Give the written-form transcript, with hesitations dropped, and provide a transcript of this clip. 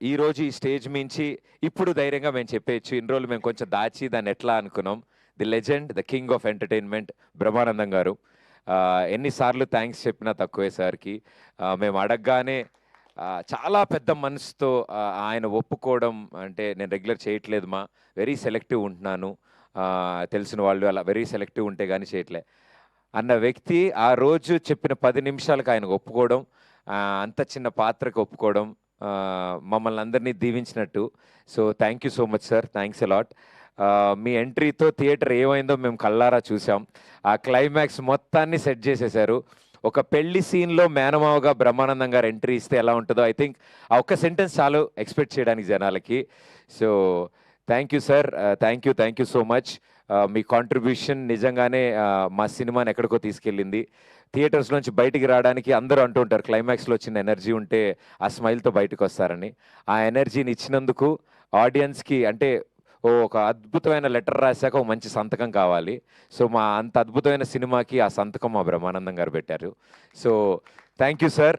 ఈరోజు ఈ స్టేజ్ మించి ఇప్పుడు ధైర్యంగా మేము చెప్పేయచ్చు. ఇన్ని రోజులు మేము కొంచెం దాచి దాన్ని ఎట్లా అనుకున్నాం. The legend, the king of entertainment Brahmanandam గారు. ఎన్ని సార్లు థాంక్స్ చెప్పినా తక్కువే సార్‌కి. మేము అడగగానే చాలా పెద్ద మనసుతో ఆయన ఒప్పుకోవడం అంటే, "నేను రెగ్యులర్ చేయట్లేదు మా, వెరీ సెలెక్టివ్ ఉంటున్నాను. తెలిసిన వాళ్ళు అలా వెరీ సెలెక్టివ్ ఉంటే గాని చేయట్లే" అన్న వ్యక్తి ఆ రోజు చెప్పిన 10 నిమిషాలకు ఆయన ఒప్పుకోవడం, అంత చిన్న పాత్రకు ఒప్పుకోవడం మమ్మల్ని అందరినీ దీవించినట్టు. So, thank you so much sir. Thanks a lot. మీ ఎంట్రీతో థియేటర్ ఏమైందో మేము కళ్ళారా చూసాం. ఆ క్లైమాక్స్ మొత్తాన్ని సెట్ చేసేశారు. ఒక పెళ్లి సీన్‌లో మేనమామగా బ్రహ్మానందం గారు ఎంట్రీ ఇస్తే ఎలా ఉంటదో ఐ థింక్ ఆ ఒక్క సెంటెన్స్ చాలు ఎక్స్‌పెక్ట్ చేయడానికి జనాలకి. So, thank you sir. Thank you so much. Me contribution నిజంగానే మా సినిమాని ఎక్కడికో తీసుకెళ్ళింది. థియేటర్స్‌లోంచి బయటికి రావడానికి అందరూ అంటూ ఉంటారు, క్లైమాక్స్‌లో వచ్చిన ఎనర్జీ ఉంటే ఆ స్మైల్‌తో బయటకొస్తారని. ఆ ఎనర్జీని ఇచ్చినందుకు ఆడియన్స్‌కి అంటే ఒక అద్భుతమైన లెటర్ రాసాక ఒక మంచి సంతకం కావాలి. సో, మా అంత అద్భుతమైన సినిమాకి ఆ సంతకం మా బ్రహ్మానందం గారు పెట్టారు. So, thank you sir.